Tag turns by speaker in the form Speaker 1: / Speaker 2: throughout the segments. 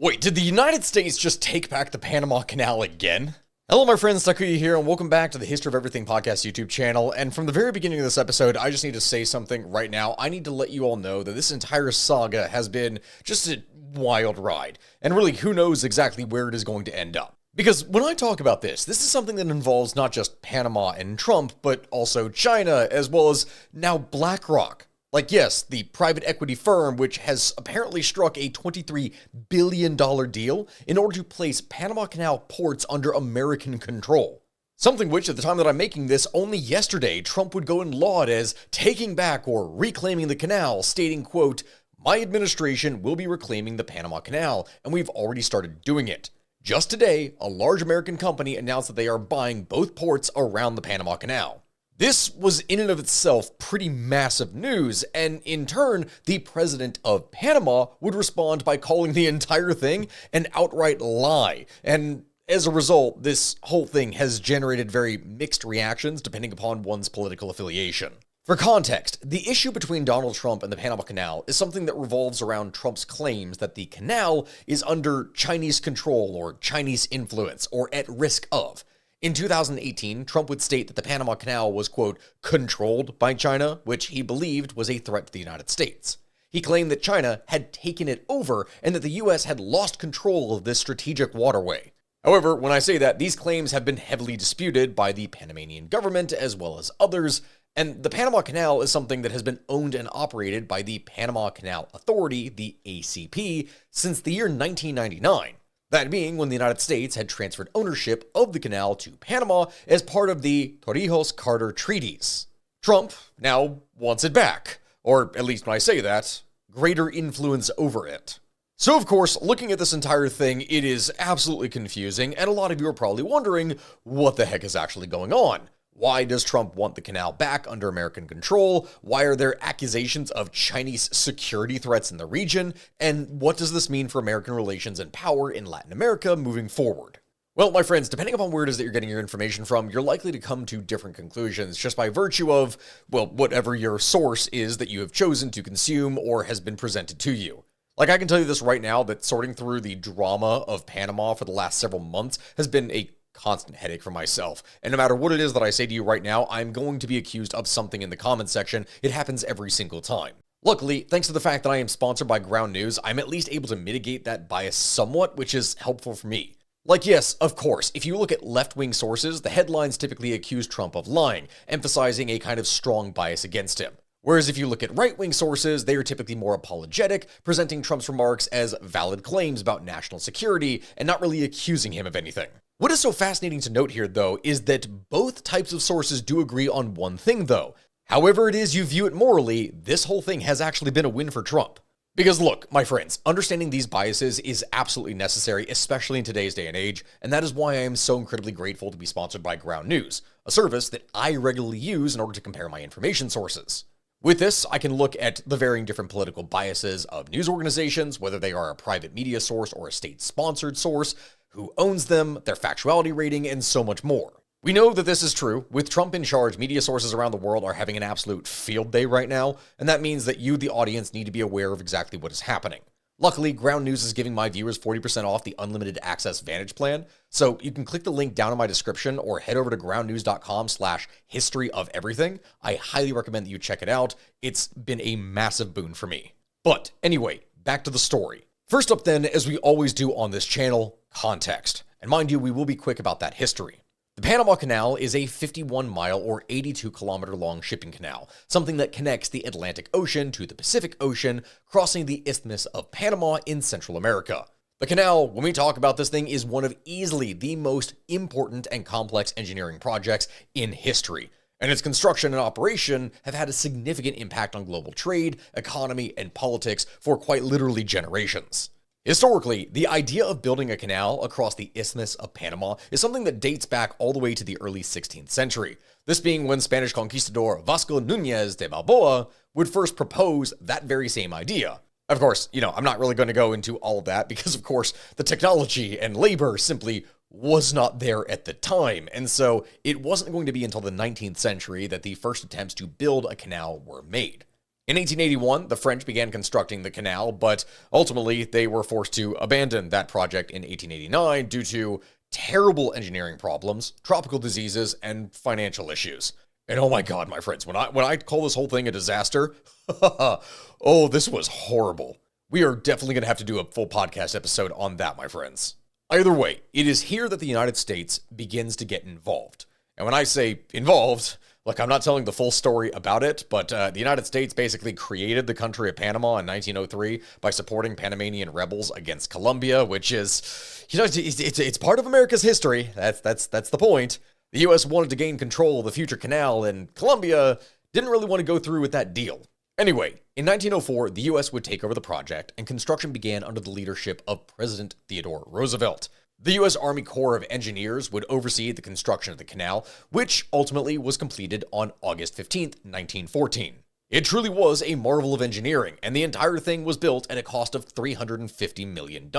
Speaker 1: Wait, did the United States just take back the Panama Canal again? Hello my friends, Takuya here, and welcome back to the History of Everything podcast YouTube channel. And from the very beginning of this episode, I just need to say something right now. I need to let you all know that this entire saga has been just a wild ride. And really, who knows exactly where it is going to end up. Because when I talk about this is something that involves not just Panama and Trump, but also China, as well as now BlackRock. Like, yes, the private equity firm, which has apparently struck a $23 billion deal in order to place Panama Canal ports under American control. Something which, at the time that I'm making this, only yesterday, Trump would go and laud as taking back or reclaiming the canal, stating, quote, "My administration will be reclaiming the Panama Canal, and we've already started doing it." Just today, a large American company announced that they are buying both ports around the Panama Canal. This was in and of itself pretty massive news, and in turn, the president of Panama would respond by calling the entire thing an outright lie. And as a result, this whole thing has generated very mixed reactions depending upon one's political affiliation. For context, the issue between Donald Trump and the Panama Canal is something that revolves around Trump's claims that the canal is under Chinese control or Chinese influence or at risk of. In 2018, Trump would state that the Panama Canal was, quote, controlled by China, which he believed was a threat to the United States. He claimed that China had taken it over and that the U.S. had lost control of this strategic waterway. However, when I say that, these claims have been heavily disputed by the Panamanian government as well as others, and the Panama Canal is something that has been owned and operated by the Panama Canal Authority, the ACP, since the year 1999. That being when the United States had transferred ownership of the canal to Panama as part of the Torrijos Treaties. Trump now wants it back, or at least when I say that, greater influence over it. So of course, looking at this entire thing, it is absolutely confusing, and a lot of you are probably wondering what the heck is actually going on. Why does Trump want the canal back under American control? Why are there accusations of Chinese security threats in the region? And what does this mean for American relations and power in Latin America moving forward? Well, my friends, depending upon where it is that you're getting your information from, you're likely to come to different conclusions just by virtue of, well, whatever your source is that you have chosen to consume or has been presented to you. Like, I can tell you this right now, that sorting through the drama of Panama for the last several months has been a constant headache for myself. And no matter what it is that I say to you right now, I'm going to be accused of something in the comment section. It happens every single time. Luckily, thanks to the fact that I am sponsored by Ground News, I'm at least able to mitigate that bias somewhat, which is helpful for me. Like, yes, of course, if you look at left-wing sources, the headlines typically accuse Trump of lying, emphasizing a kind of strong bias against him. Whereas if you look at right-wing sources, they are typically more apologetic, presenting Trump's remarks as valid claims about national security and not really accusing him of anything. What is so fascinating to note here, though, is that both types of sources do agree on one thing, though. However it is you view it morally, this whole thing has actually been a win for Trump. Because look, my friends, understanding these biases is absolutely necessary, especially in today's day and age, and that is why I am so incredibly grateful to be sponsored by Ground News, a service that I regularly use in order to compare my information sources. With this, I can look at the varying different political biases of news organizations, whether they are a private media source or a state-sponsored source, who owns them, their factuality rating, and so much more. We know that this is true. With Trump in charge, media sources around the world are having an absolute field day right now, and that means that you, the audience, need to be aware of exactly what is happening. Luckily, Ground News is giving my viewers 40% off the Unlimited Access Vantage plan, so you can click the link down in my description or head over to groundnews.com/historyofeverything. I highly recommend that you check it out. It's been a massive boon for me. But anyway, back to the story. First up then, as we always do on this channel, context. And mind you, we will be quick about that history. The Panama Canal is a 51-mile or 82-kilometer long shipping canal, something that connects the Atlantic Ocean to the Pacific Ocean, crossing the Isthmus of Panama in Central America. The canal, when we talk about this thing, is one of easily the most important and complex engineering projects in history. And its construction and operation have had a significant impact on global trade, economy, and politics for quite literally generations. Historically, the idea of building a canal across the Isthmus of Panama is something that dates back all the way to the early 16th century, this being when Spanish conquistador Vasco Núñez de Balboa would first propose that very same idea. Of course, I'm not really going to go into all of that because, of course, the technology and labor simply was not there at the time, and so it wasn't going to be until the 19th century that the first attempts to build a canal were made. In 1881, the French began constructing the canal, but ultimately they were forced to abandon that project in 1889 due to terrible engineering problems, tropical diseases, and financial issues. And oh my god, my friends, when I call this whole thing a disaster, oh, this was horrible. We are definitely going to have to do a full podcast episode on that, my friends. Either way, it is here that the United States begins to get involved. And when I say involved, look, I'm not telling the full story about it, but the United States basically created the country of Panama in 1903 by supporting Panamanian rebels against Colombia, which is, it's part of America's history. That's the point. The U.S. wanted to gain control of the future canal, and Colombia didn't really want to go through with that deal. Anyway, in 1904, the U.S. would take over the project, and construction began under the leadership of President Theodore Roosevelt. The U.S. Army Corps of Engineers would oversee the construction of the canal, which ultimately was completed on August 15, 1914. It truly was a marvel of engineering, and the entire thing was built at a cost of $350 million,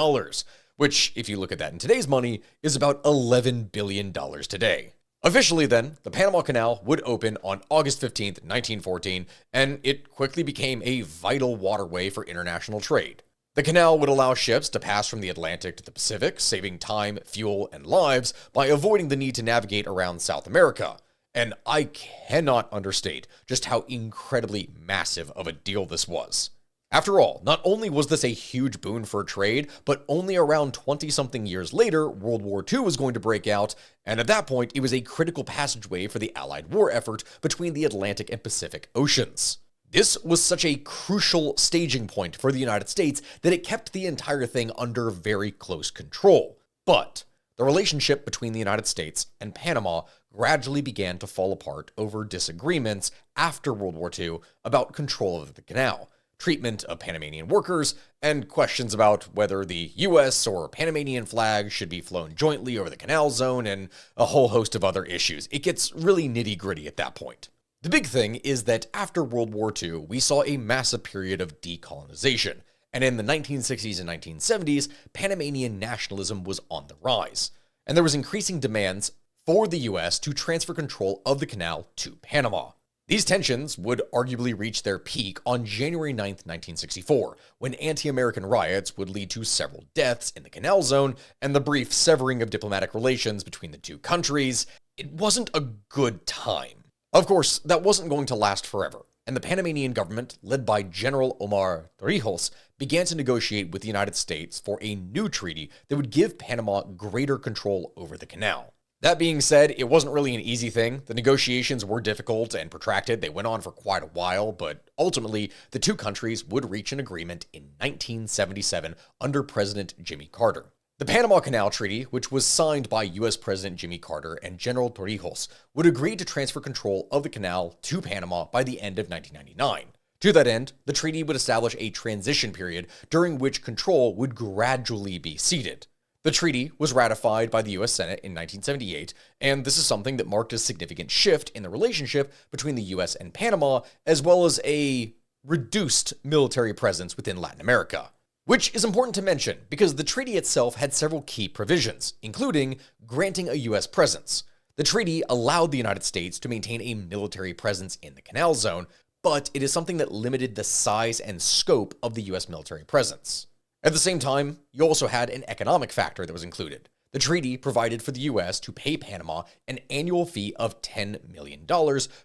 Speaker 1: which, if you look at that in today's money, is about $11 billion today. Officially then, the Panama Canal would open on August 15, 1914, and it quickly became a vital waterway for international trade. The canal would allow ships to pass from the Atlantic to the Pacific, saving time, fuel, and lives by avoiding the need to navigate around South America. And I cannot understate just how incredibly massive of a deal this was. After all, not only was this a huge boon for trade, but only around 20-something years later, World War II was going to break out, and at that point, it was a critical passageway for the Allied war effort between the Atlantic and Pacific Oceans. This was such a crucial staging point for the United States that it kept the entire thing under very close control. But the relationship between the United States and Panama gradually began to fall apart over disagreements after World War II about control of the canal, treatment of Panamanian workers, and questions about whether the U.S. or Panamanian flag should be flown jointly over the canal zone, and a whole host of other issues. It gets really nitty-gritty at that point. The big thing is that after World War II, we saw a massive period of decolonization, and in the 1960s and 1970s, Panamanian nationalism was on the rise, and there was increasing demands for the U.S. to transfer control of the canal to Panama. These tensions would arguably reach their peak on January 9, 1964, when anti-American riots would lead to several deaths in the canal zone and the brief severing of diplomatic relations between the two countries. It wasn't a good time. Of course, that wasn't going to last forever, and the Panamanian government, led by General Omar Torrijos, began to negotiate with the United States for a new treaty that would give Panama greater control over the canal. That being said, it wasn't really an easy thing. The negotiations were difficult and protracted. They went on for quite a while, but ultimately, the two countries would reach an agreement in 1977 under President Jimmy Carter. The Panama Canal Treaty, which was signed by U.S. President Jimmy Carter and General Torrijos, would agree to transfer control of the canal to Panama by the end of 1999. To that end, the treaty would establish a transition period during which control would gradually be ceded. The treaty was ratified by the U.S. Senate in 1978, and this is something that marked a significant shift in the relationship between the U.S. and Panama, as well as a reduced military presence within Latin America. Which is important to mention because the treaty itself had several key provisions, including granting a U.S. presence. The treaty allowed the United States to maintain a military presence in the canal zone, but it is something that limited the size and scope of the U.S. military presence. At the same time, you also had an economic factor that was included. The treaty provided for the U.S. to pay Panama an annual fee of $10 million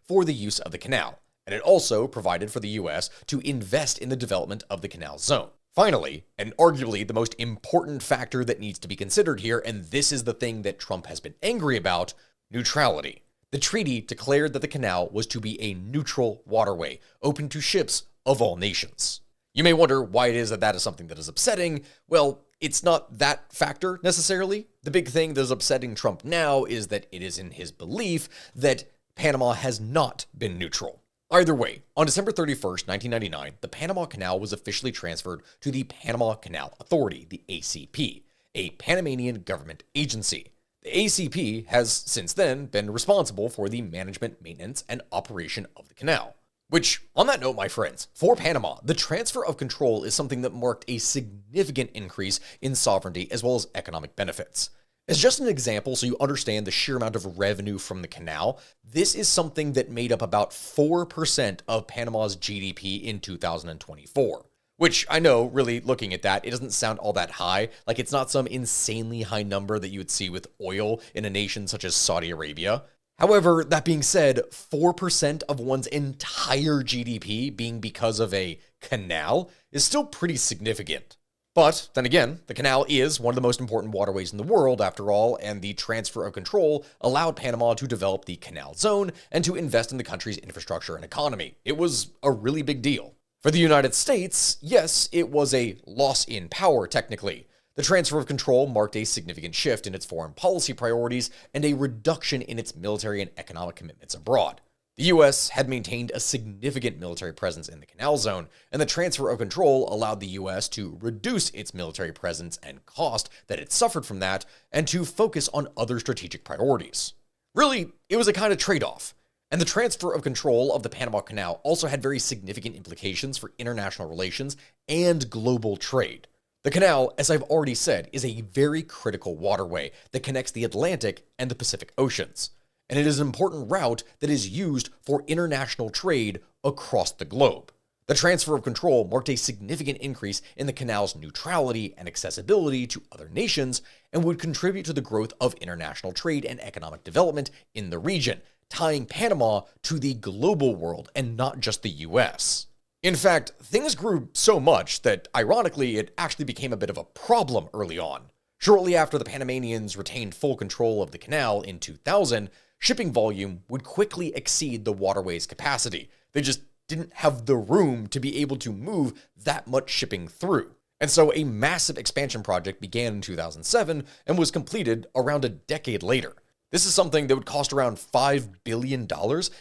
Speaker 1: for the use of the canal, and it also provided for the U.S. to invest in the development of the canal zone. Finally, and arguably the most important factor that needs to be considered here, and this is the thing that Trump has been angry about, neutrality. The treaty declared that the canal was to be a neutral waterway, open to ships of all nations. You may wonder why it is that that is something that is upsetting. Well, it's not that factor necessarily. The big thing that is upsetting Trump now is that it is in his belief that Panama has not been neutral. Either way, on December 31st, 1999, the Panama Canal was officially transferred to the Panama Canal Authority, the ACP, a Panamanian government agency. The ACP has since then been responsible for the management, maintenance, and operation of the canal. Which, on that note, my friends, for Panama, the transfer of control is something that marked a significant increase in sovereignty as well as economic benefits. As just an example, so you understand the sheer amount of revenue from the canal, this is something that made up about 4% of Panama's GDP in 2024. Which I know, really looking at that, it doesn't sound all that high. Like, it's not some insanely high number that you would see with oil in a nation such as Saudi Arabia. However, that being said, 4% of one's entire GDP being because of a canal is still pretty significant. But then again, the canal is one of the most important waterways in the world after all, and the transfer of control allowed Panama to develop the canal zone and to invest in the country's infrastructure and economy. It was a really big deal. For the United States, yes, it was a loss in power technically. The transfer of control marked a significant shift in its foreign policy priorities and a reduction in its military and economic commitments abroad. The US had maintained a significant military presence in the canal zone, and the transfer of control allowed the US to reduce its military presence and cost that it suffered from that, and to focus on other strategic priorities. Really, it was a kind of trade-off. And the transfer of control of the Panama Canal also had very significant implications for international relations and global trade. The canal, as I've already said, is a very critical waterway that connects the Atlantic and the Pacific Oceans. And it is an important route that is used for international trade across the globe. The transfer of control marked a significant increase in the canal's neutrality and accessibility to other nations and would contribute to the growth of international trade and economic development in the region, tying Panama to the global world and not just the US. In fact, things grew so much that, ironically, it actually became a bit of a problem early on. Shortly after the Panamanians retained full control of the canal in 2000, shipping volume would quickly exceed the waterway's capacity. They just didn't have the room to be able to move that much shipping through. And so a massive expansion project began in 2007 and was completed around a decade later. This is something that would cost around $5 billion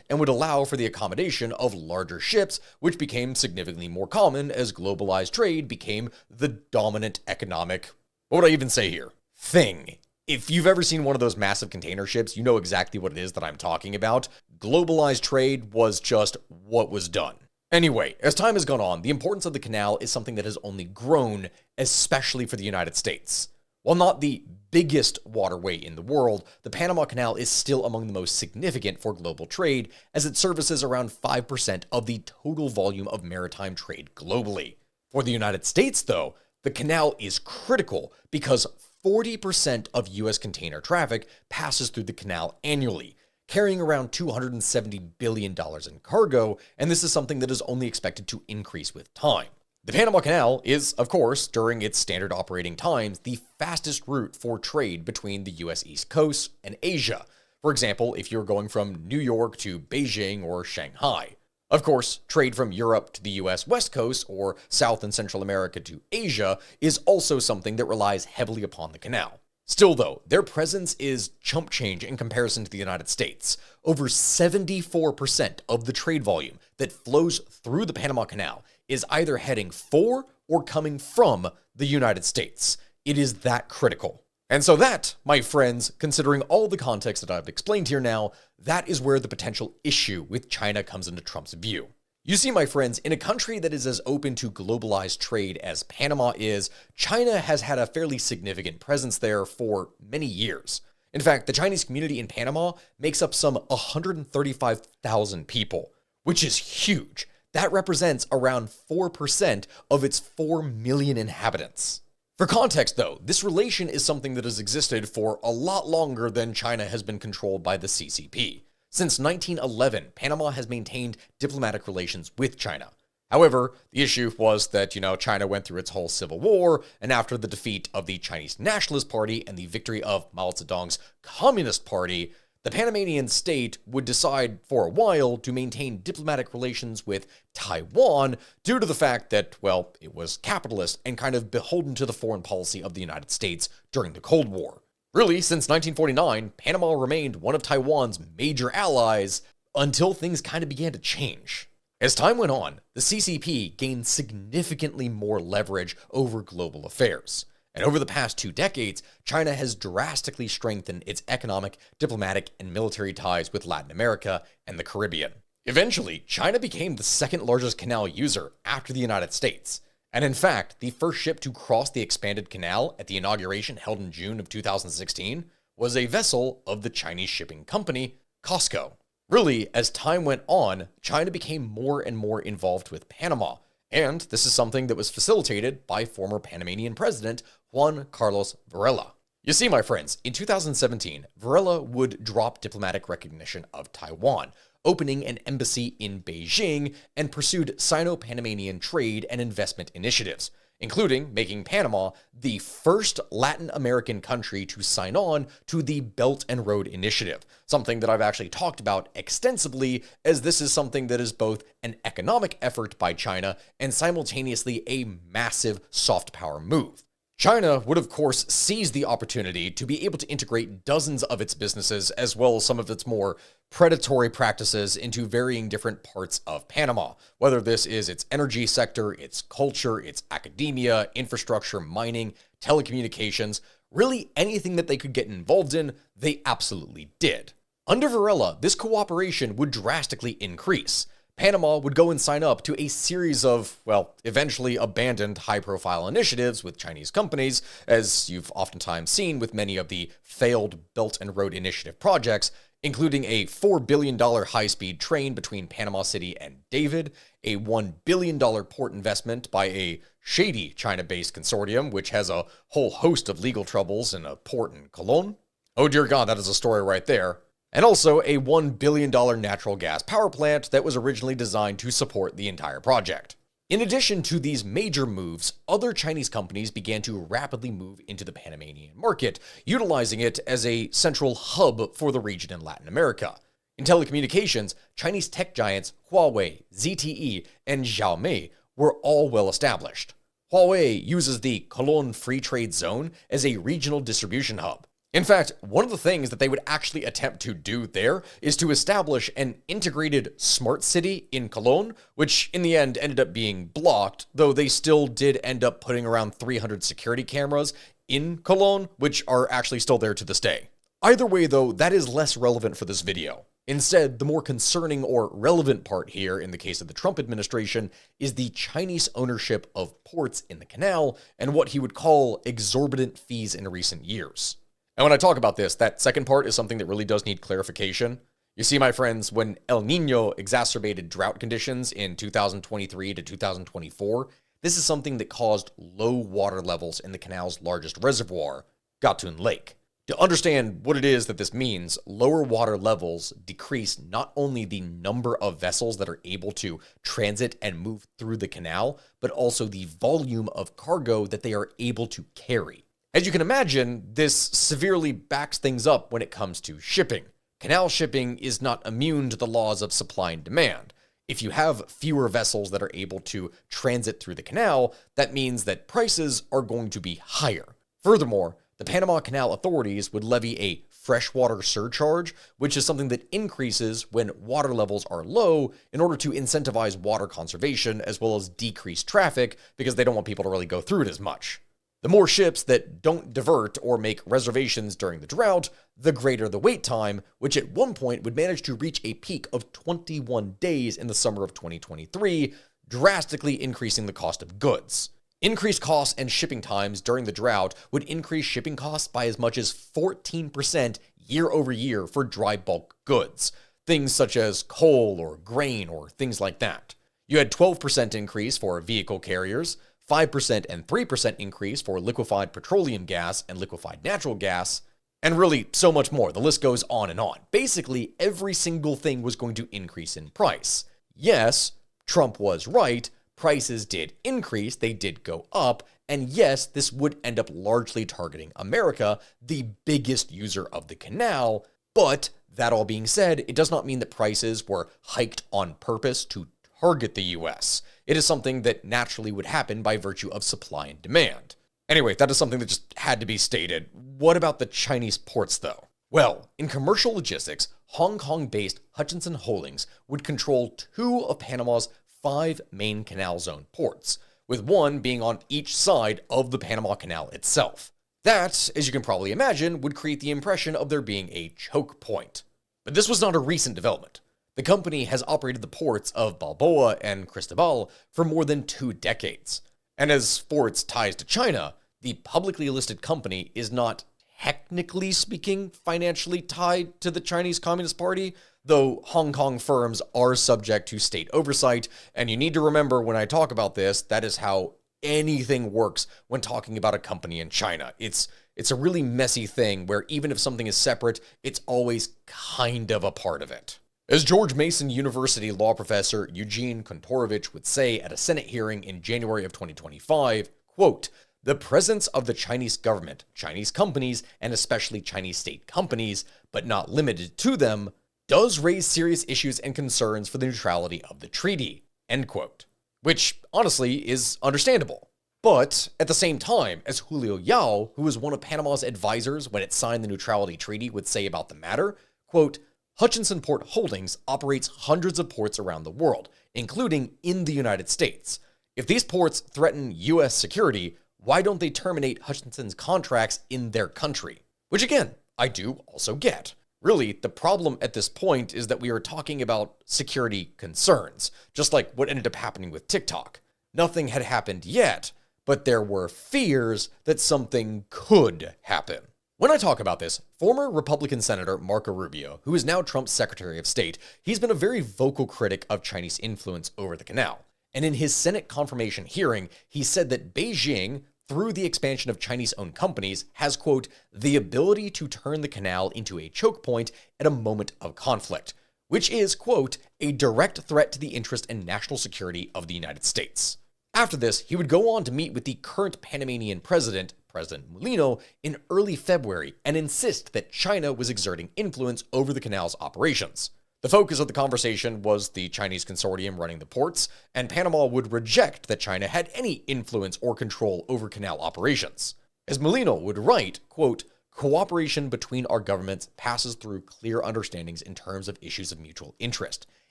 Speaker 1: and would allow for the accommodation of larger ships, which became significantly more common as globalized trade became the dominant economic, what would I even say here, thing. If you've ever seen one of those massive container ships, you know exactly what it is that I'm talking about. Globalized trade was just what was done. Anyway, as time has gone on, the importance of the canal is something that has only grown, especially for the United States. While not the biggest waterway in the world, the Panama Canal is still among the most significant for global trade, as it services around 5% of the total volume of maritime trade globally. For the United States, though, the canal is critical because 40% of US container traffic passes through the canal annually, carrying around $270 billion in cargo, and this is something that is only expected to increase with time. The Panama Canal is, of course, during its standard operating times, the fastest route for trade between the US East Coast and Asia. For example, if you're going from New York to Beijing or Shanghai. Of course, trade from Europe to the US West Coast or South and Central America to Asia is also something that relies heavily upon the canal. Still though, their presence is chump change in comparison to the United States. Over 74% of the trade volume that flows through the Panama Canal is either heading for or coming from the United States. It is that critical. And so that, my friends, considering all the context that I've explained here now, that is where the potential issue with China comes into Trump's view. You see, my friends, in a country that is as open to globalized trade as Panama is, China has had a fairly significant presence there for many years. In fact, the Chinese community in Panama makes up some 135,000 people, which is huge. That represents around 4% of its 4 million inhabitants. For context, though, this relation is something that has existed for a lot longer than China has been controlled by the CCP. Since 1911, Panama has maintained diplomatic relations with China. However, the issue was that, China went through its whole civil war, and after the defeat of the Chinese Nationalist Party and the victory of Mao Zedong's Communist Party, the Panamanian state would decide for a while to maintain diplomatic relations with Taiwan due to the fact that, it was capitalist and kind of beholden to the foreign policy of the United States during the Cold War. Really, since 1949, Panama remained one of Taiwan's major allies until things kind of began to change. As time went on, the CCP gained significantly more leverage over global affairs. And over the past 2 decades, China has drastically strengthened its economic, diplomatic, and military ties with Latin America and the Caribbean. Eventually, China became the second largest canal user after the United States. And in fact, the first ship to cross the expanded canal at the inauguration held in June of 2016 was a vessel of the Chinese shipping company, COSCO. Really, as time went on, China became more and more involved with Panama, and this is something that was facilitated by former Panamanian president Juan Carlos Varela. You see, my friends, in 2017, Varela would drop diplomatic recognition of Taiwan, opening an embassy in Beijing, and pursued Sino-Panamanian trade and investment initiatives, including making Panama the first Latin American country to sign on to the Belt and Road Initiative, something that I've actually talked about extensively, as this is something that is both an economic effort by China and simultaneously a massive soft power move. China would, of course, seize the opportunity to be able to integrate dozens of its businesses as well as some of its more predatory practices into varying different parts of Panama, whether this is its energy sector, its culture, its academia, infrastructure, mining, telecommunications, really anything that they could get involved in, they absolutely did. Under Varela, this cooperation would drastically increase. Panama would go and sign up to a series of, well, eventually abandoned high-profile initiatives with Chinese companies, as you've oftentimes seen with many of the failed Belt and Road Initiative projects, including a $4 billion high-speed train between Panama City and David, a $1 billion port investment by a shady China-based consortium, which has a whole host of legal troubles in a port in Colón. Oh dear God, that is a story right there. And also a $1 billion natural gas power plant that was originally designed to support the entire project. In addition to these major moves, other Chinese companies began to rapidly move into the Panamanian market, utilizing it as a central hub for the region in Latin America. In telecommunications, Chinese tech giants Huawei, ZTE, and Xiaomi were all well established. Huawei uses the Colón Free Trade Zone as a regional distribution hub. In fact, one of the things that they would actually attempt to do there is to establish an integrated smart city in Colón, which in the end ended up being blocked, though they still did end up putting around 300 security cameras in Colón, which are actually still there to this day. Either way, though, that is less relevant for this video. Instead, the more concerning or relevant part here, in the case of the Trump administration, is the Chinese ownership of ports in the canal and what he would call exorbitant fees in recent years. And when I talk about this, that second part is something that really does need clarification. You see, my friends, when El Niño exacerbated drought conditions in 2023 to 2024, this is something that caused low water levels in the canal's largest reservoir, Gatun Lake. To understand what it is that this means, lower water levels decrease not only the number of vessels that are able to transit and move through the canal, but also the volume of cargo that they are able to carry. As you can imagine, this severely backs things up when it comes to shipping. Canal shipping is not immune to the laws of supply and demand. If you have fewer vessels that are able to transit through the canal, that means that prices are going to be higher. Furthermore, the Panama Canal authorities would levy a freshwater surcharge, which is something that increases when water levels are low in order to incentivize water conservation as well as decrease traffic because they don't want people to really go through it as much. The more ships that don't divert or make reservations during the drought, the greater the wait time, which at one point would manage to reach a peak of 21 days in the summer of 2023, drastically increasing the cost of goods. Increased costs and shipping times during the drought would increase shipping costs by as much as 14% year over year for dry bulk goods, things such as coal or grain or things like that. You had 12% increase for vehicle carriers, 5% and 3% increase for liquefied petroleum gas and liquefied natural gas, and really so much more. The list goes on and on. Basically, every single thing was going to increase in price. Yes, Trump was right. Prices did increase. They did go up. And yes, this would end up largely targeting America, the biggest user of the canal. But that all being said, it does not mean that prices were hiked on purpose to target the US. It is something that naturally would happen by virtue of supply and demand. Anyway, that is something that just had to be stated. What about the Chinese ports, though? Well, in commercial logistics, Hong Kong-based Hutchinson Holdings would control 2 of Panama's 5 main canal zone ports, with one being on each side of the Panama Canal itself. That, as you can probably imagine, would create the impression of there being a choke point. But this was not a recent development. The company has operated the ports of Balboa and Cristobal for more than 2 decades. And as for its ties to China, the publicly listed company is not, technically speaking, financially tied to the Chinese Communist Party, though Hong Kong firms are subject to state oversight. And you need to remember when I talk about this, that is how anything works when talking about a company in China. It's a really messy thing where even if something is separate, it's always kind of a part of it. As George Mason University law professor Eugene Kontorovich would say at a Senate hearing in January of 2025, quote, "The presence of the Chinese government, Chinese companies, and especially Chinese state companies, but not limited to them, does raise serious issues and concerns for the neutrality of the treaty," end quote. Which, honestly, is understandable. But at the same time, as Julio Yao, who was one of Panama's advisors when it signed the neutrality treaty, would say about the matter, quote, "Hutchinson Port Holdings operates hundreds of ports around the world, including in the United States. If these ports threaten U.S. security, why don't they terminate Hutchinson's contracts in their country?" Which again, I do also get. Really, the problem at this point is that we are talking about security concerns, just like what ended up happening with TikTok. Nothing had happened yet, but there were fears that something could happen. When I talk about this, former Republican Senator Marco Rubio, who is now Trump's Secretary of State, he's been a very vocal critic of Chinese influence over the canal. And in his Senate confirmation hearing, he said that Beijing, through the expansion of Chinese-owned companies, has, quote, "the ability to turn the canal into a choke point at a moment of conflict," which is, quote, "a direct threat to the interest and national security of the United States." After this, he would go on to meet with the current Panamanian president, President Mulino, in early February and insist that China was exerting influence over the canal's operations. The focus of the conversation was the Chinese consortium running the ports, and Panama would reject that China had any influence or control over canal operations. As Mulino would write, quote, "Cooperation between our governments passes through clear understandings in terms of issues of mutual interest.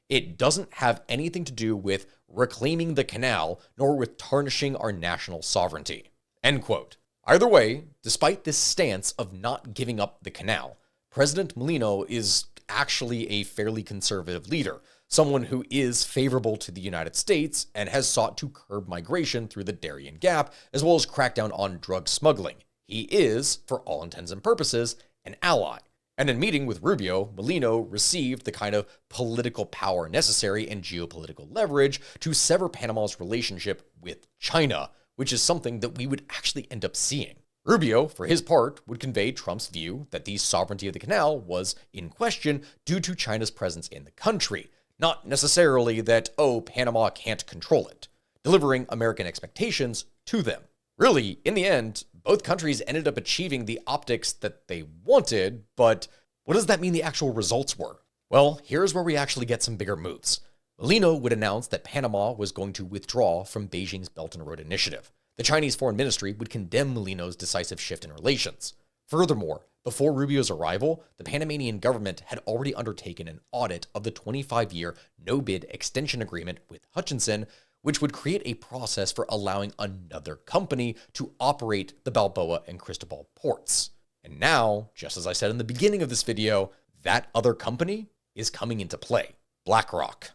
Speaker 1: It doesn't have anything to do with reclaiming the canal, nor with tarnishing our national sovereignty," end quote. Either way, despite this stance of not giving up the canal, President Mulino is actually a fairly conservative leader, someone who is favorable to the United States and has sought to curb migration through the Darien Gap, as well as crack down on drug smuggling. He is, for all intents and purposes, an ally. And in meeting with Rubio, Mulino received the kind of political power necessary and geopolitical leverage to sever Panama's relationship with China, which is something that we would actually end up seeing. Rubio, for his part, would convey Trump's view that the sovereignty of the canal was in question due to China's presence in the country, not necessarily that, oh, Panama can't control it, delivering American expectations to them. Really, in the end, both countries ended up achieving the optics that they wanted, but what does that mean the actual results were? Well, here's where we actually get some bigger moves. Mulino would announce that Panama was going to withdraw from Beijing's Belt and Road Initiative. The Chinese Foreign Ministry would condemn Mulino's decisive shift in relations. Furthermore, before Rubio's arrival, the Panamanian government had already undertaken an audit of the 25-year no-bid extension agreement with Hutchinson, which would create a process for allowing another company to operate the Balboa and Cristobal ports. And now, just as I said in the beginning of this video, that other company is coming into play: BlackRock.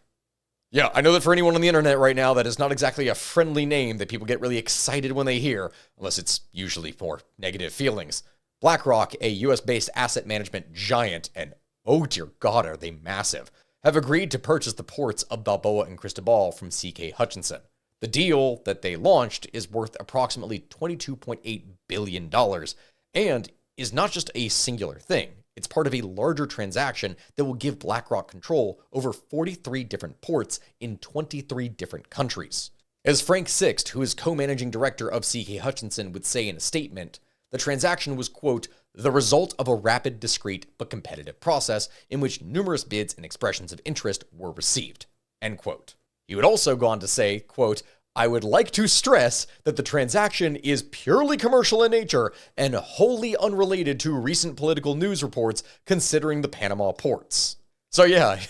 Speaker 1: Yeah, I know that for anyone on the internet right now, that is not exactly a friendly name that people get really excited when they hear, unless it's usually for negative feelings. BlackRock, a US-based asset management giant, and oh dear God, are they massive, have agreed to purchase the ports of Balboa and Cristobal from CK Hutchinson. The deal that they launched is worth approximately $22.8 billion and is not just a singular thing. It's part of a larger transaction that will give BlackRock control over 43 different ports in 23 different countries. As Frank Sixt, who is co-managing director of CK Hutchinson, would say in a statement, the transaction was, quote, "the result of a rapid, discreet, but competitive process in which numerous bids and expressions of interest were received," end quote. He would also go on to say, quote, "I would like to stress that the transaction is purely commercial in nature and wholly unrelated to recent political news reports considering the Panama ports." So yeah,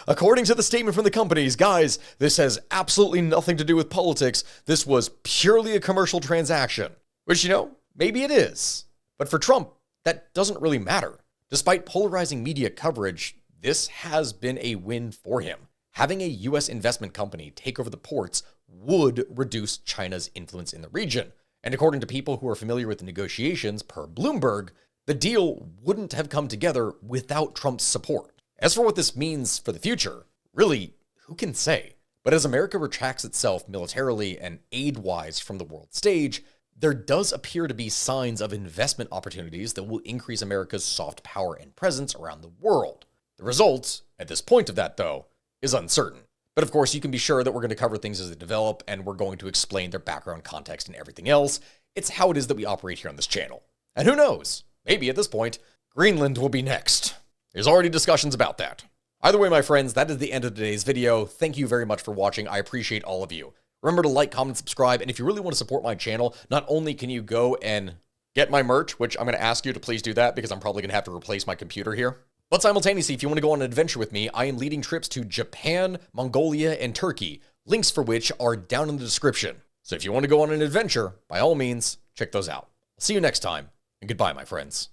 Speaker 1: according to the statement from the companies, guys, this has absolutely nothing to do with politics. This was purely a commercial transaction. Which, you know, maybe it is. But for Trump, that doesn't really matter. Despite polarizing media coverage, this has been a win for him. having a US investment company take over the ports would reduce China's influence in the region. And according to people who are familiar with the negotiations per Bloomberg, the deal wouldn't have come together without Trump's support. As for what this means for the future, really, who can say? But as America retracts itself militarily and aid-wise from the world stage, there does appear to be signs of investment opportunities that will increase America's soft power and presence around the world. The result, at this point of that though, is uncertain. But of course, you can be sure that we're going to cover things as they develop, and we're going to explain their background, context, and everything else. It's how it is that we operate here on this channel. And who knows? Maybe at this point, Greenland will be next. There's already discussions about that. Either way, my friends, that is the end of today's video. Thank you very much for watching. I appreciate all of you. Remember to like, comment, subscribe, and if you really want to support my channel, not only can you go and get my merch, which I'm going to ask you to please do that because I'm probably going to have to replace my computer here, but simultaneously, if you want to go on an adventure with me, I am leading trips to Japan, Mongolia, and Turkey, links for which are down in the description. So if you want to go on an adventure, by all means, check those out. I'll see you next time, and goodbye, my friends.